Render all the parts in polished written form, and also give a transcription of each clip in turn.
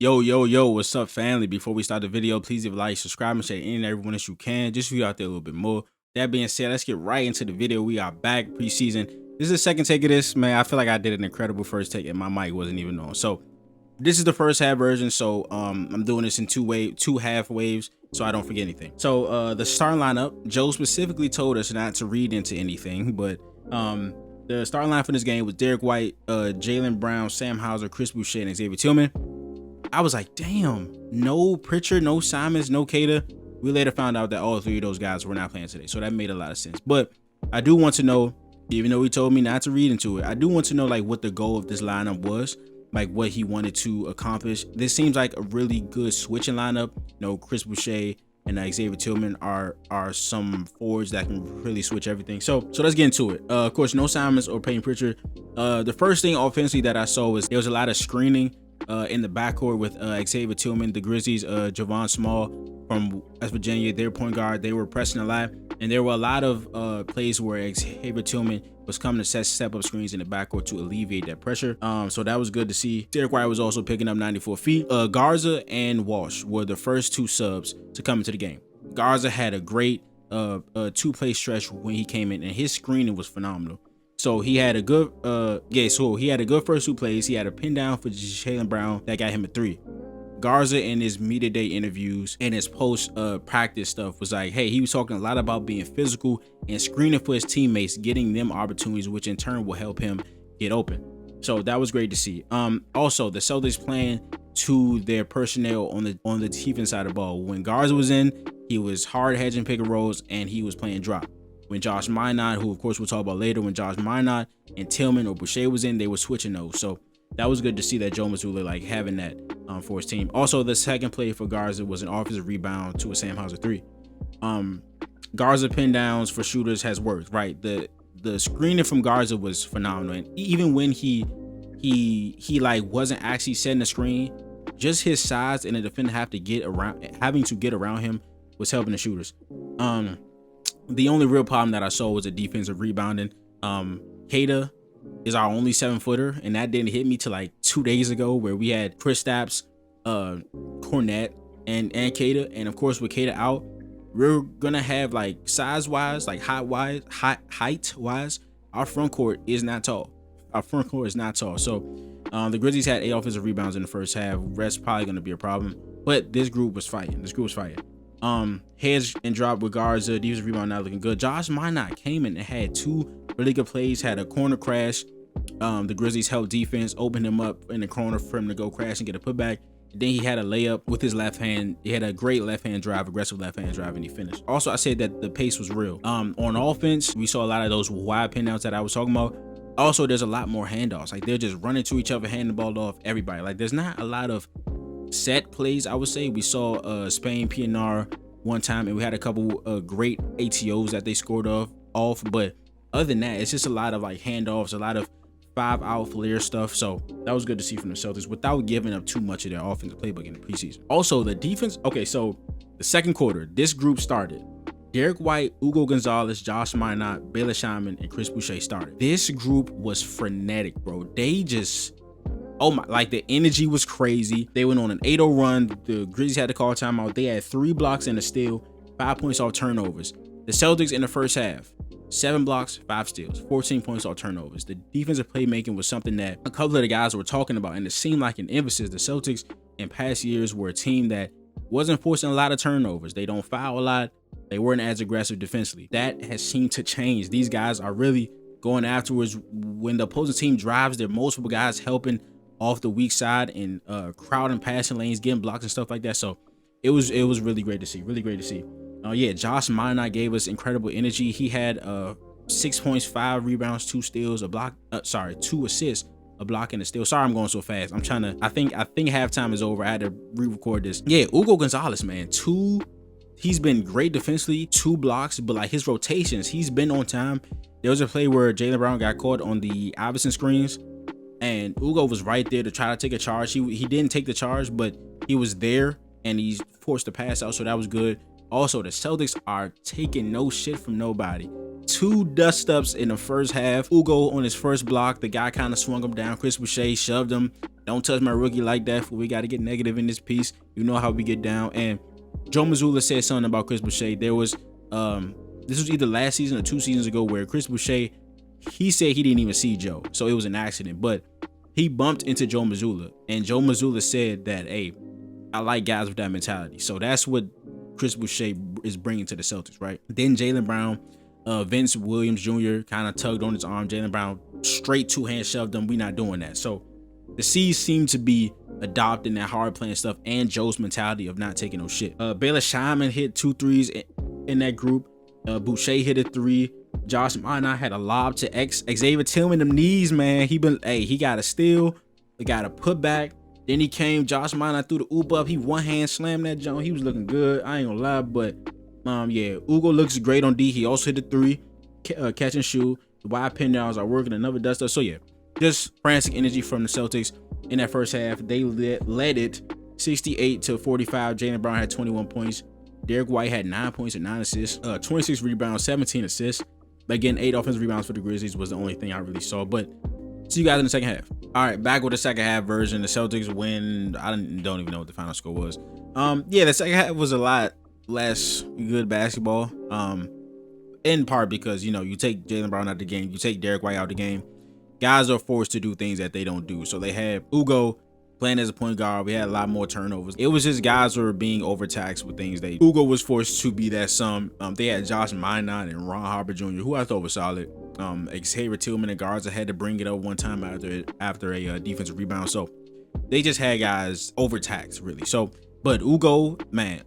Yo, what's up, family? Before we start the video, please leave a like, subscribe, and share any and everyone that you can, just for you out there a little bit more. That being said, let's get right into the video. We are back preseason. This is the second take of this, man. I feel like I did an incredible first take and my mic wasn't even on. So this is the first half version. So I'm doing this in two half waves, so I don't forget anything. So the starting lineup, Joe specifically told us not to read into anything, but the starting line for this game was Derek White, Jaylen Brown, Sam Hauser, Chris Boucher, and Xavier Tillman. I was like, damn, no Pritchard, no Simons, no Cater. We later found out that all three of those guys were not playing today. So that made a lot of sense. But I do want to know, even though he told me not to read into it, I do want to know like what the goal of this lineup was, like what he wanted to accomplish. This seems like a really good switching lineup. You know, Chris Boucher and Xavier Tillman are some forwards that can really switch everything. So let's get into it. Of course, no Simons or Peyton Pritchard. The first thing offensively that I saw was there was a lot of screening in the backcourt with Xavier Tillman. The Grizzlies, Javon Small from West Virginia, their point guard, they were pressing a lot, and there were a lot of plays where Xavier Tillman was coming to set step up screens in the backcourt to alleviate that pressure. So that was good to see. Derek White was also picking up 94 feet. Garza and Walsh were the first two subs to come into the game. Garza had a great two-play stretch when he came in, and his screening was phenomenal. So he had a good he had a good first two plays. He had a pin down for Jaylen Brown that got him a three. Garza in his media day interviews and his post practice stuff was like, hey, he was talking a lot about being physical and screening for his teammates, getting them opportunities, which in turn will help him get open. So that was great to see. Also, the Celtics playing to their personnel on the defense side of the ball. When Garza was in, he was hard hedging pick and rolls and he was playing drop. When Josh Minot, who of course we'll talk about later, when Josh Minot and Tillman or Boucher was in, they were switching those. So that was good to see that Joe Mazzulla like having that for his team. Also, the second play for Garza was an offensive rebound to a Sam Hauser three. Garza pin downs for shooters has worked, right? The screening from Garza was phenomenal, and even when he like wasn't actually setting the screen, just his size and the defender having to get around him was helping the shooters. The only real problem that I saw was the defensive rebounding. Kata is our only 7-footer, and that didn't hit me till like 2 days ago, where we had Kristaps, Cornette, and Kata. And of course, with Kata out, we're gonna have like size-wise, like height-wise, our front court is not tall. So the Grizzlies had 8 offensive rebounds in the first half. Rest probably gonna be a problem, but this group was fighting. Heads and drop with Garza, defensive rebound not looking good. Josh Minot came in and had 2 really good plays, had a corner crash. The Grizzlies helped defense, opened him up in the corner for him to go crash and get a putback. And then he had a layup with his left hand. He had a great left-hand drive, aggressive left-hand drive, and he finished. Also, I said that the pace was real. On offense, we saw a lot of those wide pin downs that I was talking about. Also, there's a lot more handoffs. Like, they're just running to each other, handing the ball off everybody. Like, there's not a lot of set plays, I would say. We saw Spain PNR one time, and we had a couple great ATOs that they scored off. But other than that, it's just a lot of like handoffs, a lot of 5-out flare stuff. So that was good to see from the Celtics without giving up too much of their offensive playbook in the preseason. Also, the defense. Okay, so the second quarter, this group started. Derek White, Ugo Gonzalez, Josh Minot, Baylor Shyman, and Chris Boucher started. This group was frenetic, bro. They just, oh my, like the energy was crazy. They went on an 8-0 run. The Grizzlies had to call timeout. They had 3 blocks and a steal, 5 points off turnovers. The Celtics in the first half, 7 blocks, 5 steals, 14 points off turnovers. The defensive playmaking was something that a couple of the guys were talking about, and it seemed like an emphasis. The Celtics in past years were a team that wasn't forcing a lot of turnovers. They don't foul a lot. They weren't as aggressive defensively. That has seemed to change. These guys are really going afterwards. When the opposing team drives, there are multiple guys helping off the weak side and crowding passing lanes, getting blocks and stuff like that. So it was really great to see. Yeah, Josh Minot gave us incredible energy. He had 6 points, 5 rebounds, 2 steals, 2 assists, a block and a steal. Sorry, I'm going so fast. I'm trying to. I think halftime is over. I had to re-record this. Yeah, Ugo Gonzalez, man, he's been great defensively, 2 blocks, but like his rotations, he's been on time. There was a play where Jaylen Brown got caught on the Iverson screens, and Ugo was right there to try to take a charge. He didn't take the charge, but he was there and he's forced to pass out, so that was good. Also, the Celtics are taking no shit from nobody. 2 dust-ups in the first half. Ugo on his first block, the guy kind of swung him down. Chris Boucher shoved him. Don't touch my rookie like that. We got to get negative in this piece. You know how we get down. And Joe Mazzulla said something about Chris Boucher. There was, this was either last season or 2 seasons ago, where Chris Boucher, he said he didn't even see Joe. So it was an accident. But he bumped into Joe Mazzulla. And Joe Mazzulla said that, hey, I like guys with that mentality. So that's what Chris Boucher is bringing to the Celtics, right? Then Jaylen Brown, Vince Williams Jr. kind of tugged on his arm. Jaylen Brown straight 2-hand shoved him. We not doing that. So the C's seem to be adopting that hard playing stuff and Joe's mentality of not taking no shit. Baylor Scheinman hit 2 threes in that group. Boucher hit a 3. Josh Minot had a lob to Xavier Tillman. Them knees, man. He got a steal. He got a putback. Then he came. Josh Minot threw the oop up. He 1-hand slammed that jump. He was looking good. I ain't gonna lie, but yeah, Ugo looks great on D. He also hit a 3, catch and shoot. The wide pin downs are working. Another dust up. So yeah, just frantic energy from the Celtics in that first half. They led it 68-45. Jaylen Brown had 21 points. Derek White had 9 points and 9 assists. 26 rebounds, 17 assists. But again, 8 offensive rebounds for the Grizzlies was the only thing I really saw. But see you guys in the second half. All right, back with the second half version. The Celtics win. I don't even know what the final score was. Yeah, the second half was a lot less good basketball. In part because, you know, you take Jaylen Brown out of the game, you take Derek White out of the game. Guys are forced to do things that they don't do. So they had Ugo playing as a point guard. We had a lot more turnovers. It was just guys were being overtaxed with things. Ugo was forced to be that some. They had Josh Minot and Ron Harper Jr., who I thought was solid. Xavier Tillman and Garza had to bring it up one time after a defensive rebound. So they just had guys overtaxed, really. So, but Ugo, man,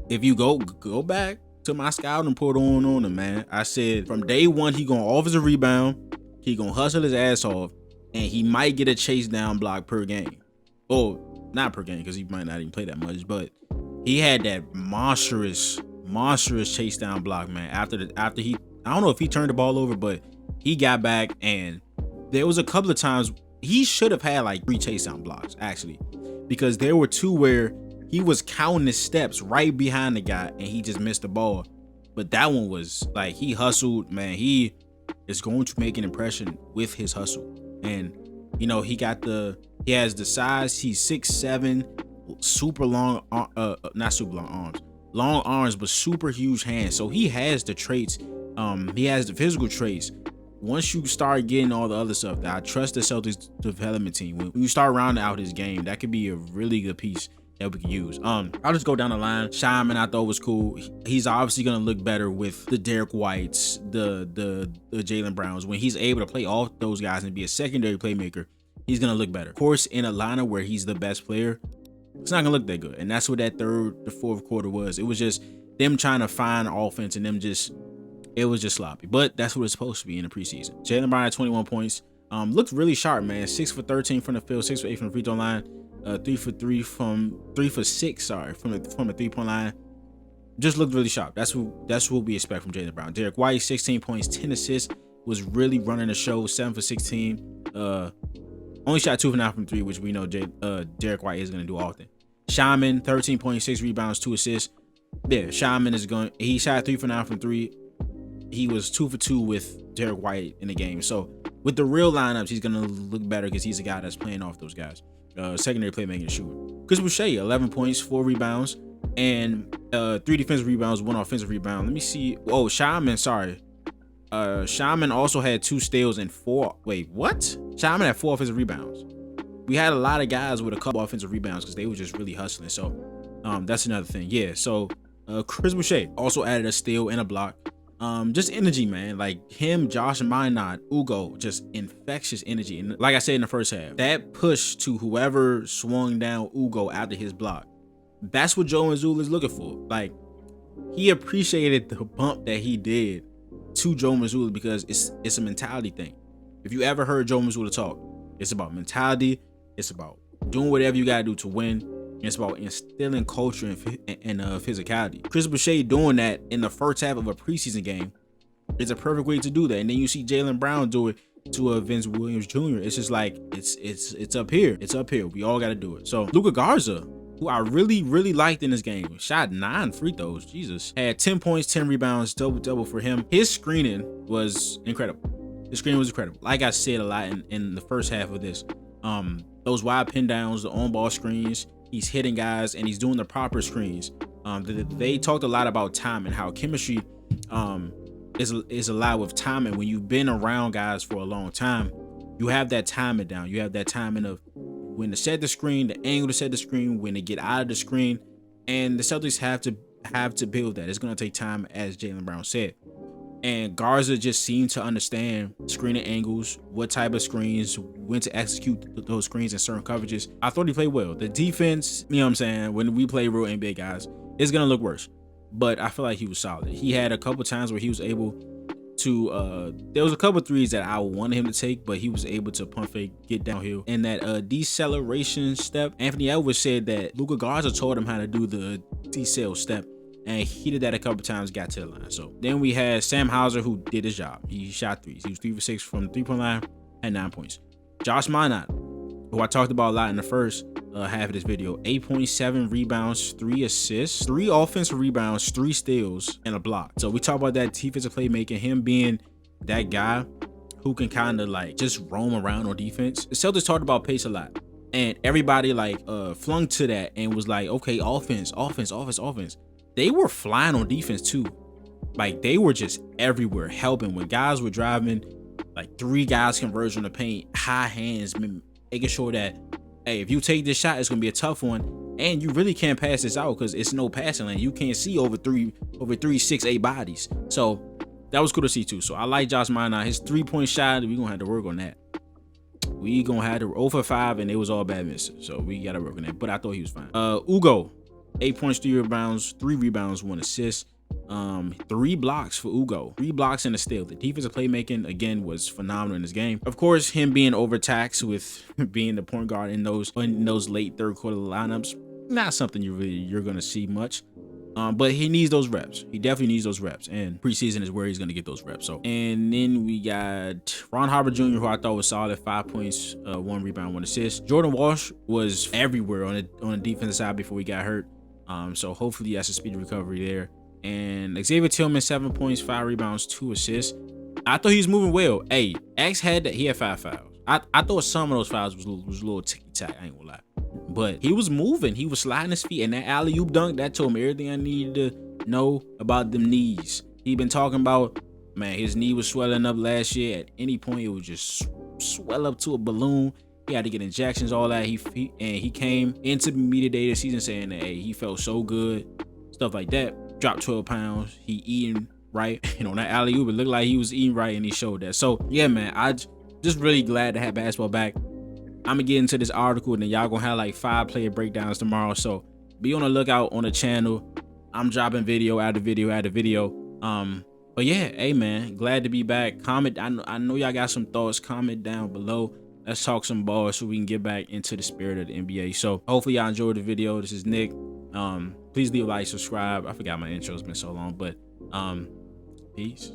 if you go back to my scout and put on him, man, I said from day one he gonna offensive rebound, he gonna hustle his ass off, and he might get a chase down block per game. Oh, not per game because he might not even play that much, but he had that monstrous chase down block, man. After he, I don't know if he turned the ball over, but he got back, and there was a couple of times he should have had like 3 chase down blocks actually, because there were 2 where he was counting his steps right behind the guy and he just missed the ball. But that one was like, he hustled, man. He is going to make an impression with his hustle. And, you know, he has the size. He's 6'7", super long, not super long arms. Long arms, but super huge hands. So he has the traits. He has the physical traits. Once you start getting all the other stuff, I trust the Celtics development team. When you start rounding out his game, that could be a really good piece that we can use. I'll just go down the line. Scheinman I thought was cool. He's obviously gonna look better with the Derek Whites, the Jaylen Browns. When he's able to play all those guys and be a secondary playmaker, he's gonna look better. Of course, in a lineup where he's the best player, it's not gonna look that good. And that's what that third to fourth quarter was. It was just them trying to find offense and it was just sloppy. But that's what it's supposed to be in the preseason. Jaylen Brown had 21 points. Looked really sharp, man. 6 for 13 from the field, 6 for 8 from the free throw line. 3 for 6 from the 3-point line. Just looked really sharp. That's what we expect from Jaylen Brown. Derek White, 16 points, 10 assists, was really running the show. 7 for 16. Only shot 2 for 9 from 3, which we know Derek White is gonna do often. Scheinman, 13.6 rebounds, 2 assists. Yeah, Scheinman he shot 3 for 9 from 3. He was 2 for 2 with Derek White in the game. So with the real lineups, he's gonna look better because he's a guy that's playing off those guys. Secondary playmaking and shooting. Chris Boucher, 11 points, 4 rebounds, and 3 defensive rebounds, 1 offensive rebound. Let me see. Oh, Scheinman, sorry. Scheinman also had 2 steals and 4. Wait, what? Scheinman had 4 offensive rebounds. We had a lot of guys with a couple offensive rebounds because they were just really hustling. So that's another thing. Yeah. So Chris Boucher also added a steal and a block. Just energy, man. Like him, Josh Minot, Ugo, just infectious energy. And like I said in the first half, that push to whoever swung down Ugo after his block, that's what Joe Mazzulla is looking for. Like, he appreciated the bump that he did to Joe Mazzulla because it's a mentality thing. If you ever heard Joe Mazzulla talk, it's about mentality. It's about doing whatever you gotta do to win. It's about instilling culture and physicality. Chris Boucher doing that in the first half of a preseason game is a perfect way to do that. And then you see Jaylen Brown do it to Vince Williams Jr. It's just like it's up here. It's up here. We all got to do it. So Luka Garza, who I really liked in this game. Shot 9 free throws. Jesus. Had 10 points, 10 rebounds, double for him. His screening was incredible. The screen was incredible. Like I said a lot in the first half of this. Those wide pin downs, the on-ball screens, he's hitting guys and he's doing the proper screens. They talked a lot about time and how chemistry is a lot with timing. When you've been around guys for a long time, you have that timing down. You have that timing of when to set the screen, the angle to set the screen, when to get out of the screen, and the Celtics have to build that. It's gonna take time, as Jaylen Brown said. And Garza just seemed to understand screening angles, what type of screens, when to execute those screens in certain coverages. I thought he played well. The defense, you know what I'm saying, when we play real NBA guys, it's gonna look worse. But I feel like he was solid. He had a couple times where he was able to there was a couple threes that I wanted him to take, but he was able to pump fake, get downhill. And that deceleration step, Anthony Edwards said that Luka Garza told him how to do the decel step, and he did that a couple times, got to the line. So then we had Sam Hauser, who did his job. He shot threes. He was 3 for 6 from the 3-point line, had 9 points. Josh Minot, who I talked about a lot in the first half of this video, 8.7 rebounds, 3 assists, 3 offensive rebounds, 3 steals, and a block. So we talk about that defensive playmaking, him being that guy who can kind of like just roam around on defense. The Celtics talked about pace a lot, and everybody like flung to that and was like, okay, offense. They were flying on defense too. Like they were just everywhere helping. When guys were driving, like 3 guys converge on the paint, high hands, making sure that, hey, if you take this shot, it's gonna be a tough one, and you really can't pass this out because it's no passing lane. You can't see over 3, 6, 8 bodies. So that was cool to see too. So I like Josh Minot. His 3-point shot, we gonna have to work on that. We gonna have to 0 for 5, and it was all bad misses. So we gotta work on that. But I thought he was fine. Ugo, 8 points, 3 rebounds, 1 assist. 3 blocks for Ugo, 3 blocks and a steal. The defensive playmaking again was phenomenal in this game. Of course, him being overtaxed with being the point guard in those late third quarter lineups, not something you're gonna see much. But he needs those reps. He definitely needs those reps, and preseason is where he's gonna get those reps. So, and then we got Ron Harper Jr., who I thought was solid, 5 points, 1 rebound, 1 assist. Jordan Walsh was everywhere on the defensive side before he got hurt. So hopefully that's a speedy recovery there. And Xavier Tillman, 7 points, 5 rebounds, 2 assists. I thought he was moving well. Hey, X had that. He had 5 fouls. I thought some of those fouls was a little ticky-tack. I ain't gonna lie. But he was moving. He was sliding his feet. And that alley-oop dunk, that told me everything I needed to know about them knees. He been talking about, man, his knee was swelling up last year. At any point, it would just swell up to a balloon. He had to get injections, all that. He came into the media day this season saying that, hey, he felt so good, stuff like that. Dropped 12 pounds. He eating right. You know, that alley-oop, it looked like he was eating right, and he showed that. So, yeah, man, I just really glad to have basketball back. I'm going to get into this article, and then y'all going to have like 5 player breakdowns tomorrow. So, be on the lookout on the channel. I'm dropping video after video after video. But, yeah, hey, man, glad to be back. Comment. I know y'all got some thoughts. Comment down below. Let's talk some ball so we can get back into the spirit of the NBA. So, hopefully y'all enjoyed the video. This is Nick. Please leave a like, subscribe. I forgot my intro, it's been so long, but peace.